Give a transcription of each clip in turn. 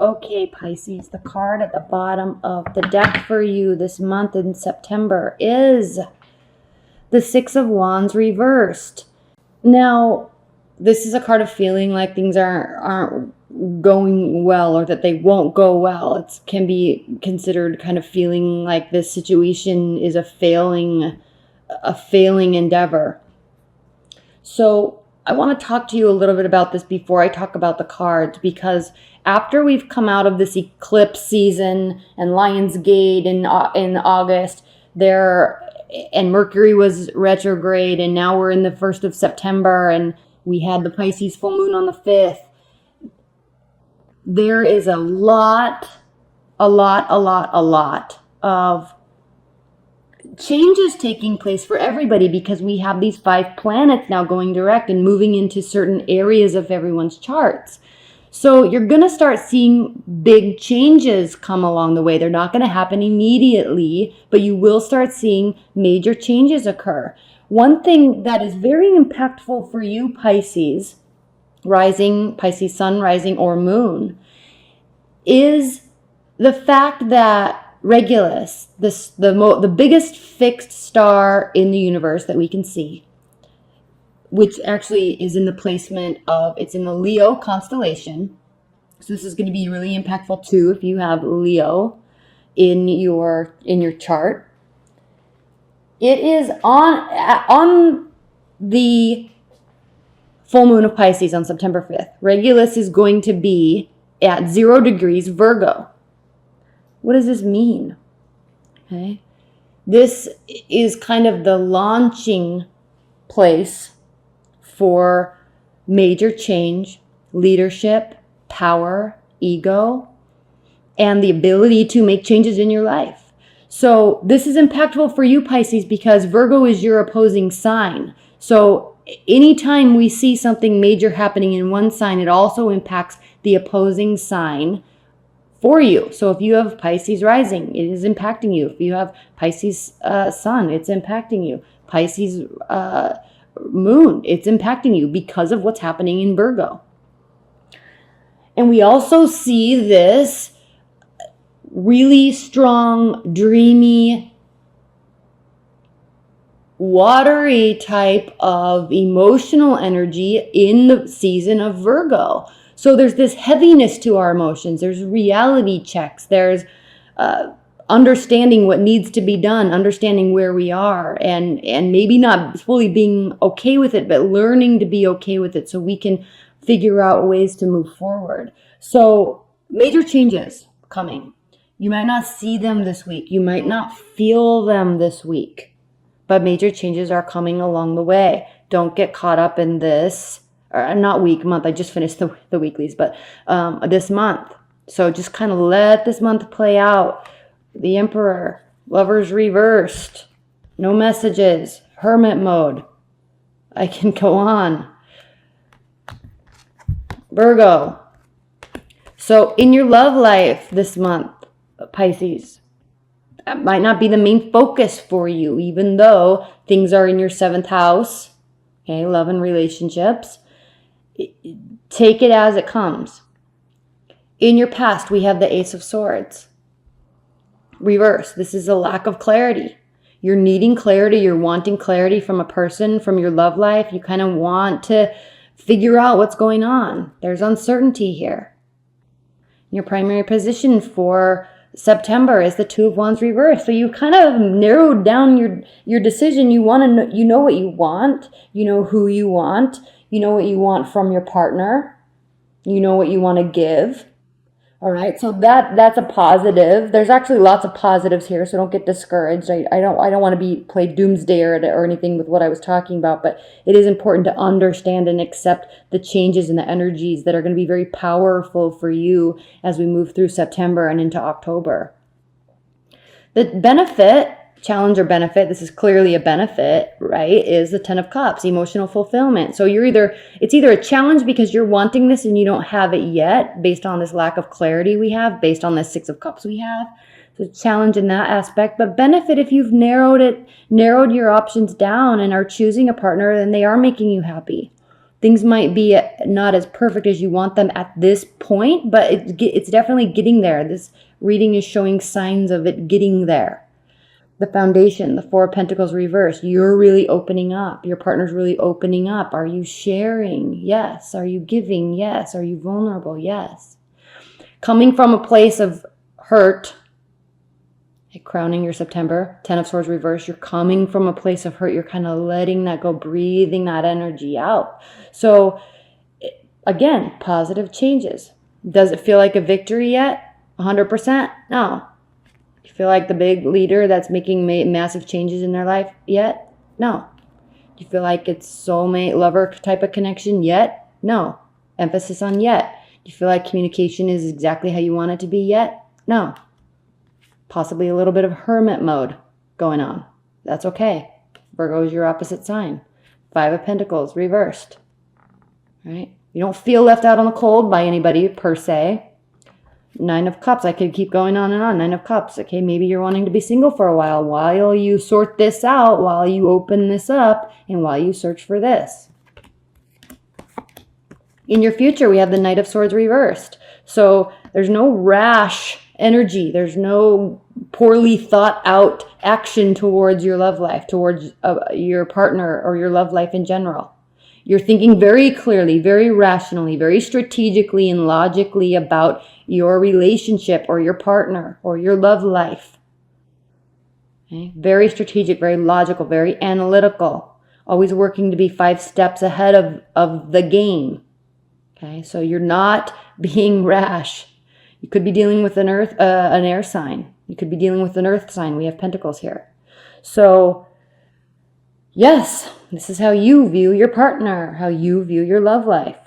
Okay, Pisces, the card at the bottom of the deck for you this month in September is the Six of Wands reversed. Now, this is a card of feeling like things aren't going well, or that they won't go well. It can be considered kind of feeling like this situation is a failing endeavor. So I want to talk to you a little bit about this before I talk about the cards, because after we've come out of this eclipse season and Lionsgate in August, and Mercury was retrograde, and now we're in the 1st of September, and we had the Pisces full moon on the 5th. There is a lot of changes taking place for everybody, because we have these 5 planets now going direct and moving into certain areas of everyone's charts. So you're going to start seeing big changes come along the way. They're not going to happen immediately, but you will start seeing major changes occur. One thing that is very impactful for you, Pisces, rising, Pisces sun, rising, or moon, is the fact that Regulus, the biggest fixed star in the universe that we can see, which actually is in the placement of, it's in the Leo constellation. So this is going to be really impactful too if you have Leo in your chart. It is on the full moon of Pisces on September 5th. Regulus is going to be at 0 degrees Virgo. What does this mean? Okay. This is kind of the launching place for major change, leadership, power, ego, and the ability to make changes in your life. So this is impactful for you, Pisces, because Virgo is your opposing sign. So anytime we see something major happening in one sign, it also impacts the opposing sign for you. So if you have Pisces rising, it is impacting you. If you have Pisces sun, it's impacting you. Pisces moon, it's impacting you because of what's happening in Virgo. And we also see this really strong, dreamy, watery type of emotional energy in the season of Virgo. So there's this heaviness to our emotions. There's reality checks. There's understanding what needs to be done, understanding where we are, and maybe not fully being okay with it, but learning to be okay with it so we can figure out ways to move forward. So major changes coming. You might not see them this week. You might not feel them this week, but major changes are coming along the way. Don't get caught up in this. Or not week, month. I just finished the weeklies, but this month. So just kind of let this month play out. The Emperor, Lovers reversed, no messages, hermit mode. I can go on. Virgo. So in your love life this month, Pisces, that might not be the main focus for you, even though things are in your 7th house. Okay, love and relationships. Take it as it comes. In your past, we have the Ace of Swords. Reverse. This is a lack of clarity. You're needing clarity. You're wanting clarity from a person, from your love life. You kind of want to figure out what's going on. There's uncertainty here. Your primary position for September is the Two of Wands reverse. So you kind of narrowed down your decision. You want to know, you know what you want. You know who you want. You know what you want from your partner. You know what you want to give. All right, so that's a positive. There's actually lots of positives here, so don't get discouraged. I don't want to play doomsday or anything with what I was talking about, but it is important to understand and accept the changes in the energies that are going to be very powerful for you as we move through September and into October. The benefit, challenge or benefit, this is clearly a benefit, right, is the Ten of Cups, emotional fulfillment. So it's either a challenge because you're wanting this and you don't have it yet based on this lack of clarity we have, based on this Six of Cups we have. So challenge in that aspect, but benefit if you've narrowed your options down and are choosing a partner and they are making you happy. Things might be not as perfect as you want them at this point, but it's definitely getting there. This reading is showing signs of it getting there. The foundation, the Four of Pentacles reversed. You're really opening up. Your partner's really opening up. Are you sharing? Yes. Are you giving? Yes. Are you vulnerable? Yes. Coming from a place of hurt, crowning your September, Ten of Swords reversed, you're coming from a place of hurt. You're kind of letting that go, breathing that energy out. So again, positive changes. Does it feel like a victory yet? 100%? No. You feel like the big leader that's making massive changes in their life yet? No. Do you feel like it's soulmate, lover type of connection yet? No. Emphasis on yet. Do you feel like communication is exactly how you want it to be yet? No. Possibly a little bit of hermit mode going on. That's okay. Virgo is your opposite sign. Five of Pentacles reversed. Right? You don't feel left out on the cold by anybody per se. Nine of Cups. I could keep going on and on. Nine of Cups. Okay, maybe you're wanting to be single for a while you sort this out, while you open this up, and while you search for this. In your future, we have the Knight of Swords reversed. So there's no rash energy. There's no poorly thought out action towards your love life, towards your partner or your love life in general. You're thinking very clearly, very rationally, very strategically and logically about your relationship or your partner or your love life. Okay? Very strategic, very logical, very analytical. Always working to be 5 steps ahead of the game. Okay, so you're not being rash. You could be dealing with an air sign. You could be dealing with an earth sign. We have Pentacles here. So yes, this is how you view your partner, how you view your love life.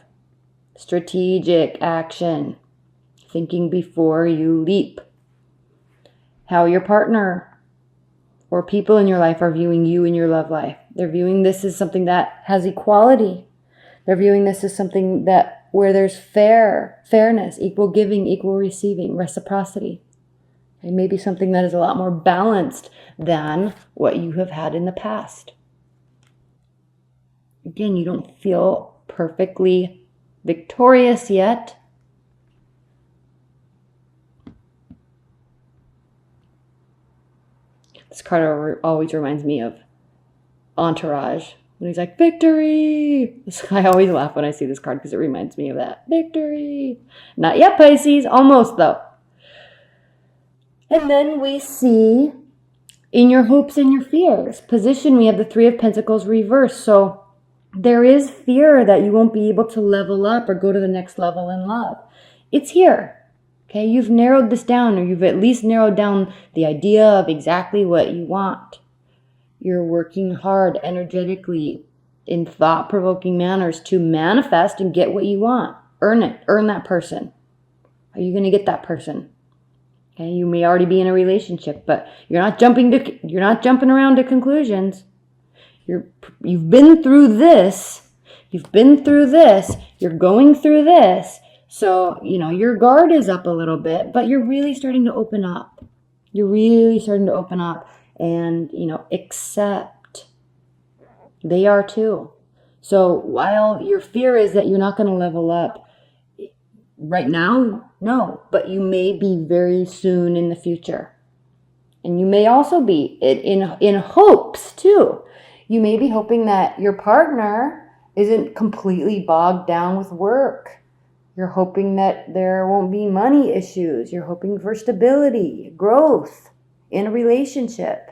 Strategic action. Thinking before you leap. How your partner or people in your life are viewing you in your love life. They're viewing this as something that has equality. They're viewing this as something where there's fairness, equal giving, equal receiving, reciprocity. It may be something that is a lot more balanced than what you have had in the past. Again, you don't feel perfectly victorious yet. This card always reminds me of Entourage. When he's like, victory! I always laugh when I see this card because it reminds me of that. Victory! Not yet, Pisces. Almost, though. And then we see in your hopes and your fears position, we have the Three of Pentacles reversed. So there is fear that you won't be able to level up or go to the next level in love. It's here. Okay, you've narrowed this down, or you've at least narrowed down the idea of exactly what you want. You're working hard energetically in thought-provoking manners to manifest and get what you want. Earn it. Earn that person. Are you going to get that person? Okay, you may already be in a relationship, but you're not jumping around to conclusions. You've been through this. You've been through this. You're going through this. So, your guard is up a little bit, but you're really starting to open up. You're really starting to open up and, accept. They are too. So while your fear is that you're not going to level up right now, no, but you may be very soon in the future. And you may also be in hopes too. You may be hoping that your partner isn't completely bogged down with work. You're hoping that there won't be money issues. You're hoping for stability, growth in a relationship.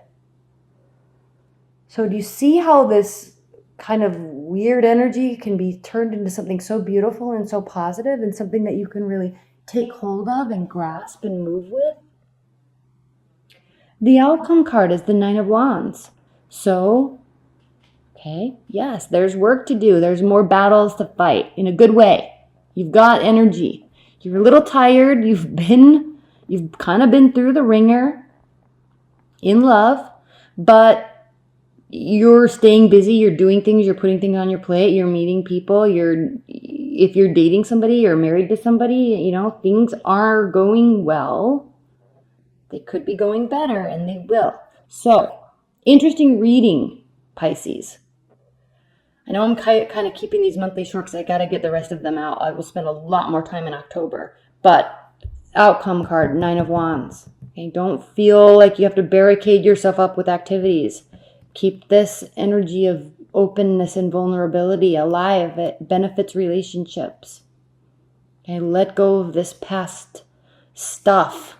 So do you see how this kind of weird energy can be turned into something so beautiful and so positive and something that you can really take hold of and grasp and move with? The outcome card is the Nine of Wands. So, okay, yes, there's work to do. There's more battles to fight in a good way. You've got energy. You're a little tired. You've kind of been through the ringer in love, but you're staying busy. You're doing things. You're putting things on your plate. You're meeting people. If you're dating somebody or married to somebody, things are going well. They could be going better, and they will. So, interesting reading, Pisces. I know I'm kind of keeping these monthly short because I got to get the rest of them out. I will spend a lot more time in October. But outcome card, 9 of Wands. Okay, don't feel like you have to barricade yourself up with activities. Keep this energy of openness and vulnerability alive. It benefits relationships. Okay, let go of this past stuff.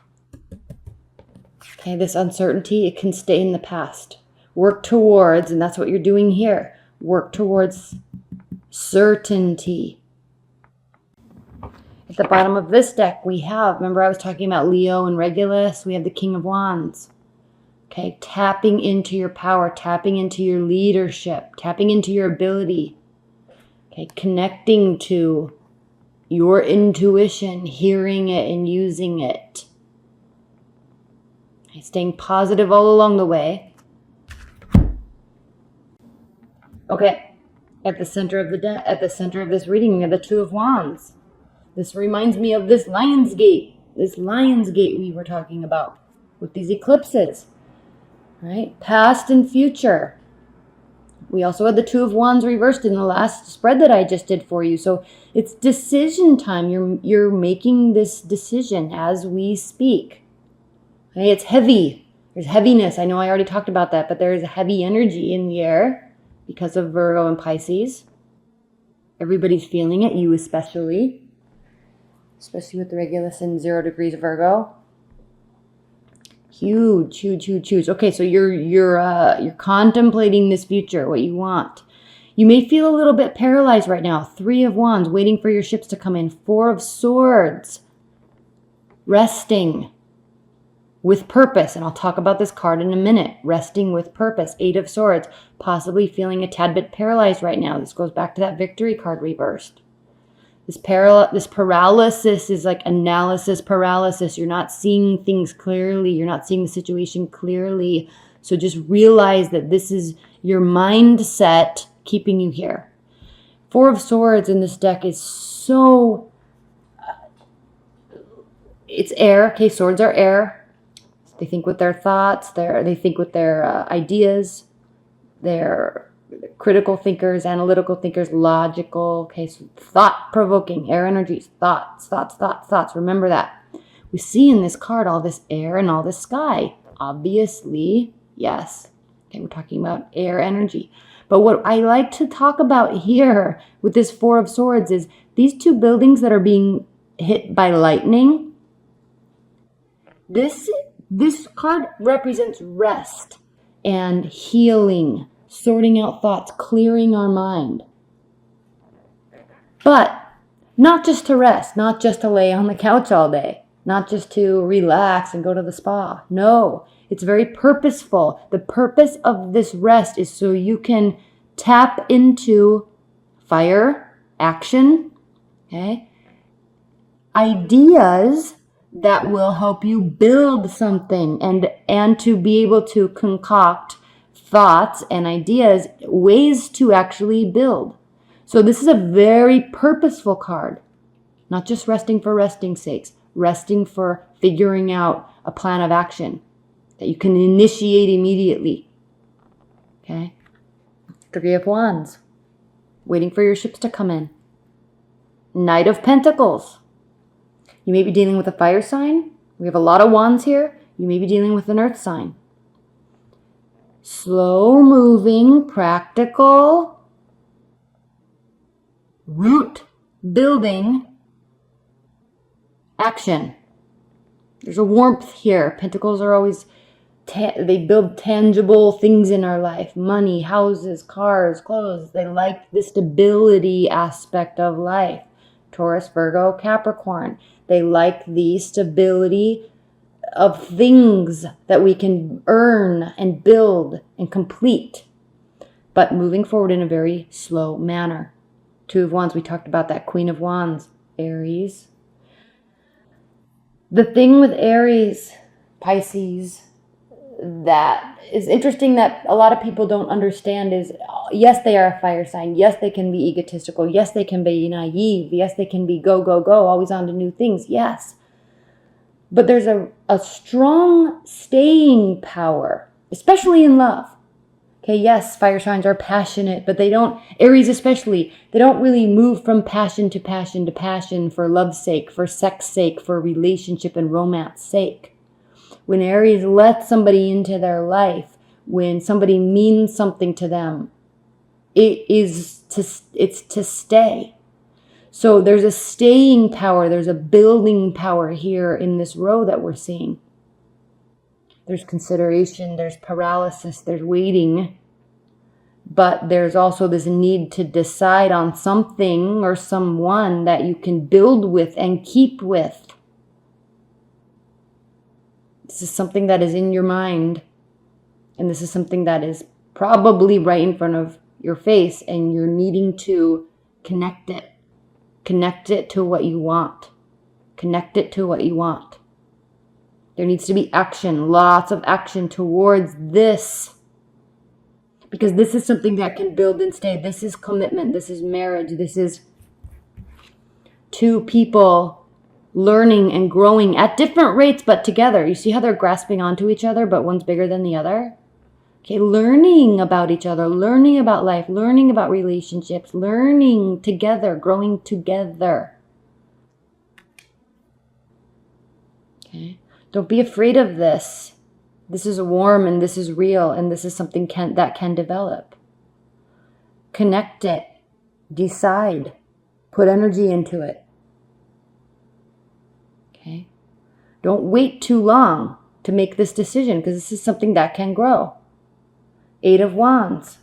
Okay, this uncertainty, it can stay in the past. Work towards, and that's what you're doing here, work towards certainty. At the bottom of this deck, we have, remember I was talking about Leo and Regulus, we have the King of Wands. Okay, tapping into your power, tapping into your leadership, tapping into your ability. Okay, connecting to your intuition, hearing it and using it. Okay, staying positive all along the way. Okay, at the center of this reading, we have the Two of Wands. This reminds me of this Lion's Gate we were talking about with these eclipses, right? Past and future. We also had the Two of Wands reversed in the last spread that I just did for you. So it's decision time. You're making this decision as we speak. Okay, it's heavy. There's heaviness. I know I already talked about that, but there is a heavy energy in the air because of Virgo and Pisces. Everybody's feeling it, you especially with the Regulus and 0 degrees Virgo. Huge. Okay, so you're contemplating this future, what you want. You may feel a little bit paralyzed right now. 3 of Wands, waiting for your ships to come in. 4 of Swords, resting with purpose. And I'll talk about this card in a minute. Resting with purpose. 8 of Swords, possibly feeling a tad bit paralyzed right now. This goes back to that Victory card reversed. This paralysis is like analysis paralysis. You're not seeing things clearly. You're not seeing the situation clearly. So just realize that this is your mindset keeping you here. 4 of Swords in this deck is so... it's air. Okay, swords are air. They think with their thoughts. They think with their ideas. They're critical thinkers, analytical thinkers, logical. Okay, so thought-provoking, air energies, thoughts. Remember that. We see in this card all this air and all this sky. Obviously, yes. Okay, we're talking about air energy. But what I like to talk about here with this 4 of Swords is these 2 buildings that are being hit by lightning. This card represents rest and healing, sorting out thoughts, clearing our mind. But not just to rest, not just to lay on the couch all day, not just to relax and go to the spa. No, it's very purposeful. The purpose of this rest is so you can tap into fire, action, okay? Ideas that will help you build something and to be able to concoct thoughts and ideas, ways to actually build. So this is a very purposeful card, not just resting for resting's sakes, resting for figuring out a plan of action that you can initiate immediately. Okay? 3 of Wands, waiting for your ships to come in. Knight of Pentacles. You may be dealing with a fire sign. We have a lot of wands here. You may be dealing with an earth sign. Slow moving, practical, root building action. There's a warmth here. Pentacles are always, they build tangible things in our life. Money, houses, cars, clothes. They like the stability aspect of life. Taurus, Virgo, Capricorn. They like the stability of things that we can earn and build and complete, but moving forward in a very slow manner. 2 of Wands, we talked about that. Queen of Wands, Aries. The thing with Aries, Pisces, that is interesting that a lot of people don't understand is, yes, they are a fire sign. Yes, they can be egotistical. Yes, they can be naive. Yes, they can be go, always on to new things. Yes. But there's a strong staying power, especially in love. Okay, yes, fire signs are passionate, but they don't, Aries especially, they don't really move from passion to passion to passion for love's sake, for sex sake, for relationship and romance sake. When Aries lets somebody into their life, when somebody means something to them, it's to stay. So there's a staying power, there's a building power here in this row that we're seeing. There's consideration, there's paralysis, there's waiting. But there's also this need to decide on something or someone that you can build with and keep with. This is something that is in your mind. And this is something that is probably right in front of your face. And you're needing to connect it. Connect it to what you want. Connect it to what you want. There needs to be action. Lots of action towards this. Because this is something that can build and stay. This is commitment. This is marriage. This is two people learning and growing at different rates, but together. You see how they're grasping onto each other, but one's bigger than the other? Okay, learning about each other, learning about life, learning about relationships, learning together, growing together. Okay, don't be afraid of this. This is warm and this is real and this is something that can develop. Connect it. Decide. Put energy into it. Okay? Don't wait too long to make this decision because this is something that can grow. 8 of Wands.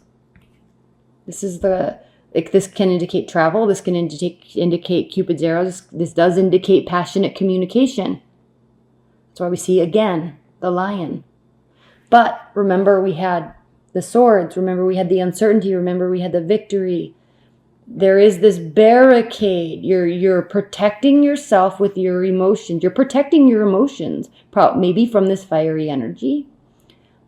This is this can indicate travel. This can indicate Cupid's arrows. This does indicate passionate communication. That's why we see again the Lion. But remember, we had the swords. Remember, we had the uncertainty. Remember, we had the victory. There is this barricade. You're protecting yourself with your emotions. You're protecting your emotions, maybe from this fiery energy.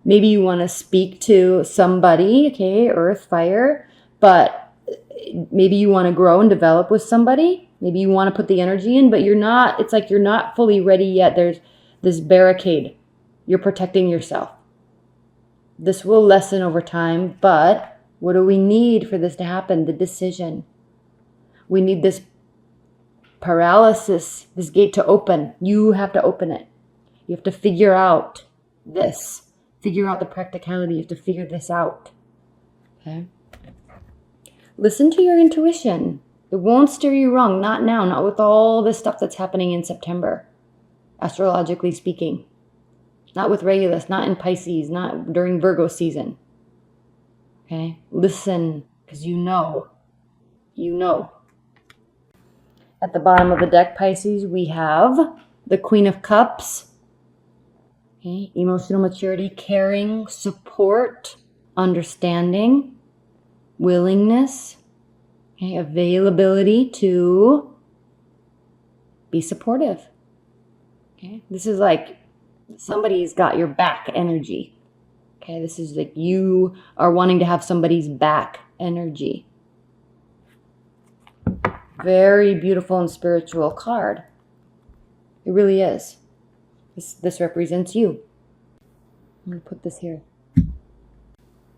Maybe you want to speak to somebody, okay, earth, fire, but maybe you want to grow and develop with somebody. Maybe you want to put the energy in, but it's like you're not fully ready yet. There's this barricade. You're protecting yourself. This will lessen over time, but what do we need for this to happen? The decision. We need this paralysis, this gate to open. You have to open it. You have to figure out this. Figure out the practicality. You have to figure this out. Okay? Listen to your intuition. It won't steer you wrong. Not now. Not with all this stuff that's happening in September, astrologically speaking. Not with Regulus, not in Pisces, not during Virgo season. Okay? Listen, because you know. You know. At the bottom of the deck, Pisces, we have the Queen of Cups. Okay? Emotional maturity, caring, support, understanding, willingness, okay? Availability to be supportive. Okay? This is like somebody's got your back energy. Okay, this is like you are wanting to have somebody's back energy. Very beautiful and spiritual card. It really is. This represents you. I'm going to put this here.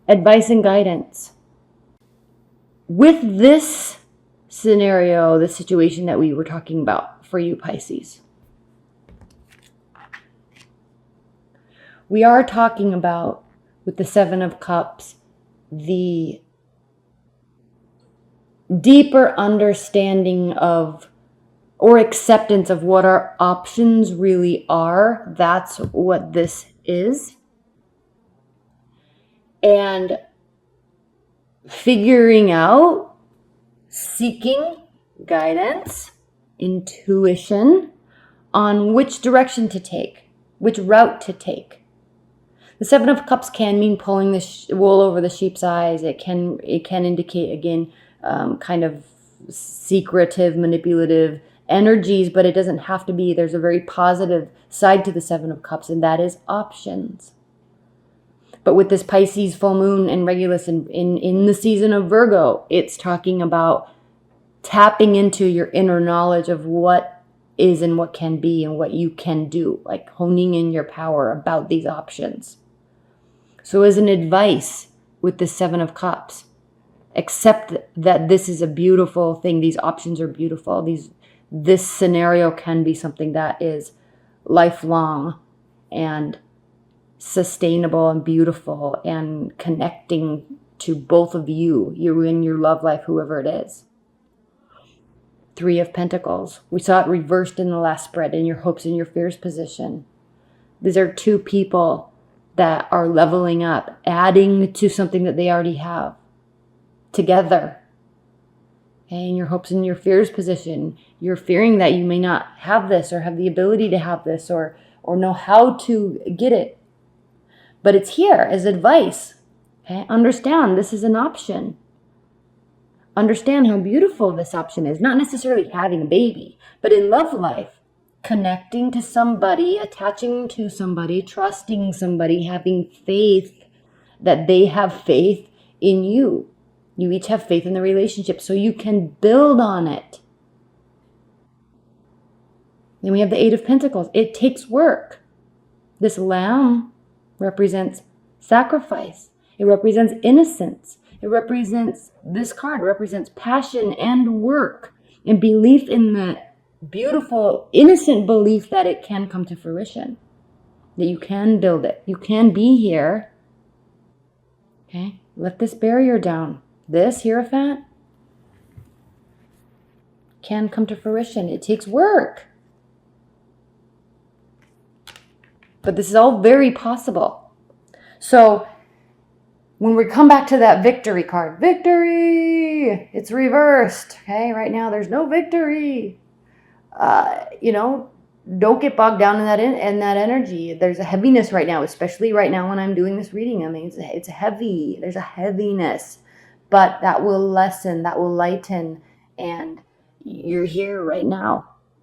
Advice and guidance. With this scenario, the situation that we were talking about for you, Pisces, we are talking about, with the 7 of Cups, the deeper understanding of or acceptance of what our options really are. That's what this is. And figuring out, seeking guidance, intuition on which direction to take, which route to take. The 7 of Cups can mean pulling the wool over the sheep's eyes. It can indicate, again, kind of secretive, manipulative energies, but it doesn't have to be. There's a very positive side to the 7 of Cups, and that is options. But with this Pisces full moon and Regulus in the season of Virgo, it's talking about tapping into your inner knowledge of what is and what can be and what you can do, like honing in your power about these options. So as an advice, with the Seven of Cups. Accept that this is a beautiful thing. These options are beautiful. This scenario can be something that is lifelong and sustainable and beautiful and connecting to both of you in your love life, whoever it is. Three of Pentacles. We saw it reversed in the last spread, in your hopes and your fears position. These are two people that are leveling up, adding to something that they already have together. Okay, in your hopes and your fears position, you're fearing that you may not have this or have the ability to have this or know how to get it. But it's here as advice. Okay, understand this is an option. Understand how beautiful this option is. Not necessarily having a baby, but in love life, connecting to somebody, attaching to somebody, trusting somebody, having faith that they have faith in you. You each have faith in the relationship so you can build on it. Then we have the Eight of Pentacles. It takes work. This lamb represents sacrifice. It represents innocence. It represents, this card represents passion and work and belief in the beautiful, innocent belief that it can come to fruition, that you can build it. You can be here. Okay, let this barrier down. This Hierophant can come to fruition. It takes work. But this is all very possible. So when we come back to that victory card, victory, it's reversed. Okay, right now there's no victory. Don't get bogged down in that energy. There's a heaviness right now, especially right now when I'm doing this reading. I mean, it's heavy. There's a heaviness, but that will lessen, that will lighten, and you're here right now.